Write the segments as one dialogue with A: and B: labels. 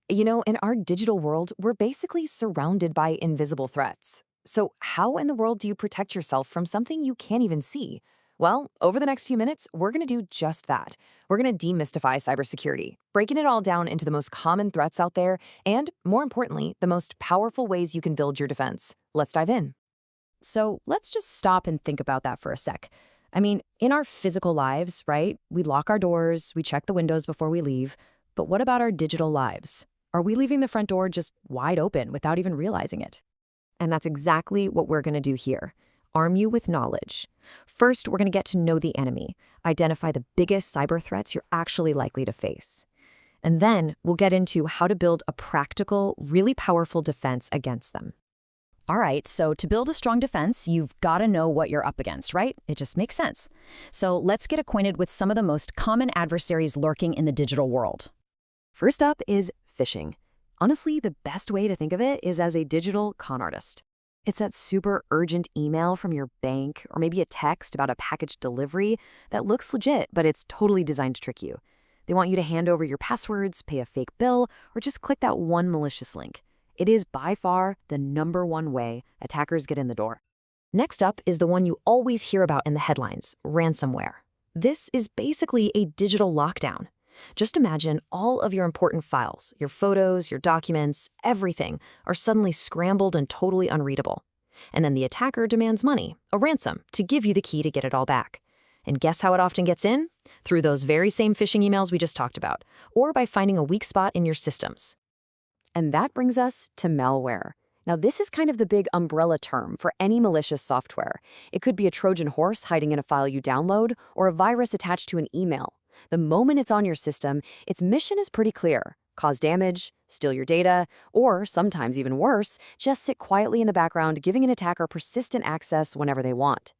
A: In our digital world, we're basically surrounded by invisible threats. So, how in the world do you protect yourself from something you can't even see? Well, over the next few minutes, we're going to do just that. We're going to demystify cybersecurity, breaking it all down into the most common threats out there, and more importantly, the most powerful ways you can build your defense. Let's dive in.
B: So let's just stop and think about that for a sec. I mean, in our physical lives, right? We lock our doors, we check the windows before we leave. But what about our digital lives? Are we leaving the front door just wide open without even realizing it?
A: And that's exactly what we're going to do here. Arm you with knowledge. First, we're going to get to know the enemy, identify the biggest cyber threats you're actually likely to face. And then we'll get into how to build a practical, really powerful defense against them.
B: All right, so to build a strong defense, you've got to know what you're up against, right? It just makes sense. So let's get acquainted with some of the most common adversaries lurking in the digital world.
A: First up is phishing. Honestly, the best way to think of it is as a digital con artist. It's that super urgent email from your bank or maybe a text about a package delivery that looks legit, but it's totally designed to trick you. They want you to hand over your passwords, pay a fake bill, or just click that one malicious link. It is by far the #1 way attackers get in the door. Next up is the one you always hear about in the headlines, ransomware. This is basically a digital lockdown. Just imagine all of your important files, your photos, your documents, everything are suddenly scrambled and totally unreadable. And then the attacker demands money, a ransom, to give you the key to get it all back. And guess how it often gets in? Through those very same phishing emails we just talked about, or by finding a weak spot in your systems. And that brings us to malware. Now, this is kind of the big umbrella term for any malicious software. It could be a Trojan horse hiding in a file you download, or a virus attached to an email. The moment it's on your system, its mission is pretty clear. Cause damage, steal your data, or sometimes even worse, just sit quietly in the background, giving an attacker persistent access whenever they want.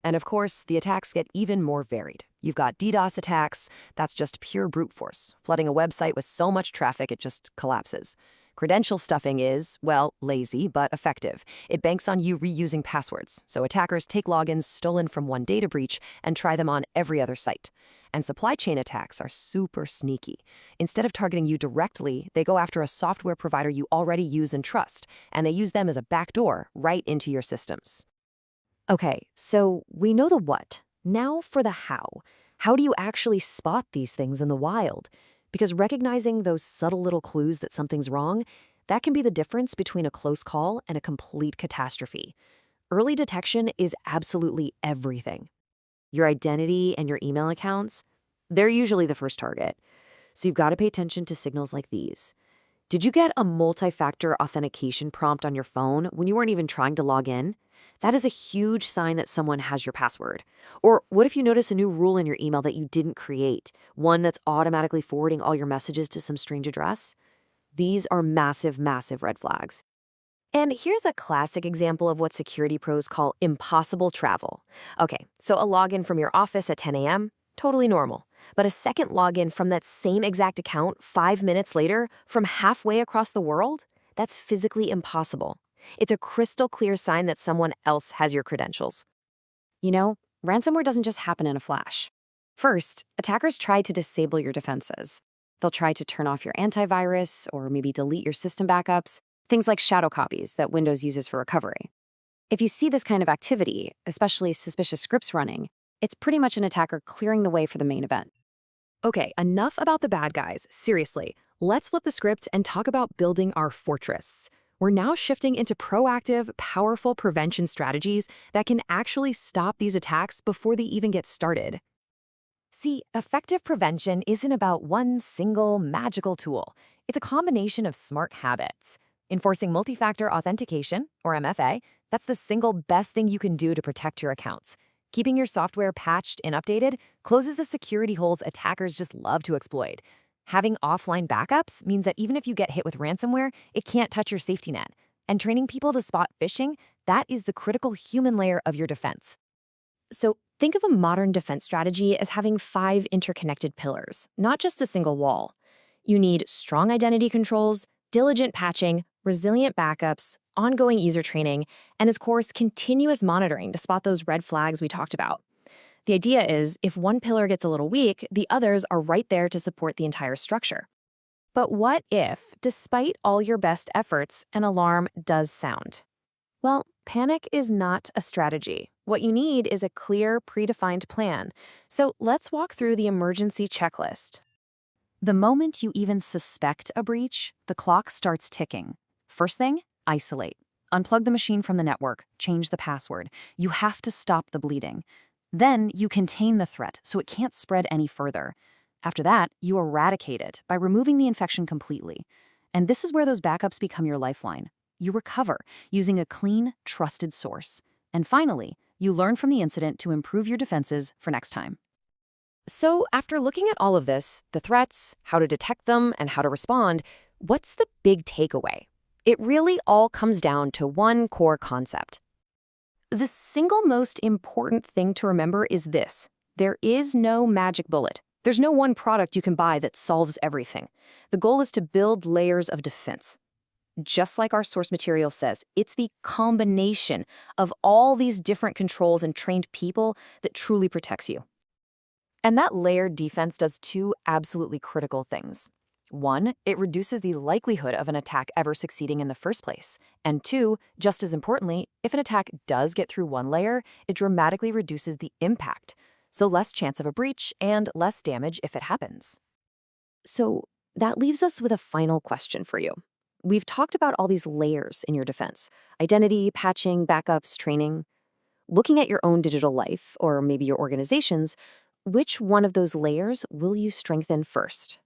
A: And of course, the attacks get even more varied. You've got DDoS attacks, that's just pure brute force, flooding a website with so much traffic it just collapses. Credential stuffing is, well, lazy but effective. It banks on you reusing passwords, so attackers take logins stolen from one data breach and try them on every other site. And supply chain attacks are super sneaky. Instead of targeting you directly, they go after a software provider you already use and trust, and they use them as a backdoor right into your systems. Okay, so we know the what. Now for the how. How do you actually spot these things in the wild? Because recognizing those subtle little clues that something's wrong, that can be the difference between a close call and a complete catastrophe. Early detection is absolutely everything. Your identity and your email accounts, they're usually the first target. So you've got to pay attention to signals like these. Did you get a multi-factor authentication prompt on your phone when you weren't even trying to log in? That is a huge sign that someone has your password. Or what if you notice a new rule in your email that you didn't create, one that's automatically forwarding all your messages to some strange address? These are massive, massive red flags. And here's a classic example of what security pros call impossible travel. Okay, so a login from your office at 10 a.m., totally normal. But a second login from that same exact account 5 minutes later from halfway across the world? That's physically impossible. It's a crystal clear sign that someone else has your credentials. Ransomware doesn't just happen in a flash. First, attackers try to disable your defenses. They'll try to turn off your antivirus or maybe delete your system backups, things like shadow copies that Windows uses for recovery. If you see this kind of activity, especially suspicious scripts running, it's pretty much an attacker clearing the way for the main event. Okay, enough about the bad guys. Seriously, let's flip the script and talk about building our fortress. We're now shifting into proactive, powerful prevention strategies that can actually stop these attacks before they even get started. See, effective prevention isn't about one single magical tool. It's a combination of smart habits. Enforcing multi-factor authentication, or MFA, that's the single best thing you can do to protect your accounts. Keeping your software patched and updated closes the security holes attackers just love to exploit. Having offline backups means that even if you get hit with ransomware, it can't touch your safety net. And training people to spot phishing, that is the critical human layer of your defense. So think of a modern defense strategy as having 5 interconnected pillars, not just a single wall. You need strong identity controls, diligent patching, resilient backups, ongoing user training, and of course, continuous monitoring to spot those red flags we talked about. The idea is, if one pillar gets a little weak, the others are right there to support the entire structure.
B: But what if, despite all your best efforts, an alarm does sound? Well, panic is not a strategy. What you need is a clear, predefined plan. So let's walk through the emergency checklist.
A: The moment you even suspect a breach, the clock starts ticking. First thing, isolate. Unplug the machine from the network, change the password. You have to stop the bleeding. Then you contain the threat so it can't spread any further. After that, you eradicate it by removing the infection completely. And this is where those backups become your lifeline. You recover using a clean, trusted source. And finally, you learn from the incident to improve your defenses for next time.
B: So, after looking at all of this, the threats, how to detect them, and how to respond, what's the big takeaway? It really all comes down to one core concept. The single most important thing to remember is this: there is no magic bullet. There's no one product you can buy that solves everything. The goal is to build layers of defense. Just like our source material says, it's the combination of all these different controls and trained people that truly protects you. And that layered defense does two absolutely critical things. One, it reduces the likelihood of an attack ever succeeding in the first place. And two, just as importantly, if an attack does get through one layer, it dramatically reduces the impact. So less chance of a breach and less damage if it happens. So that leaves us with a final question for you. We've talked about all these layers in your defense: identity, patching, backups, training. Looking at your own digital life, or maybe your organization's, which one of those layers will you strengthen first?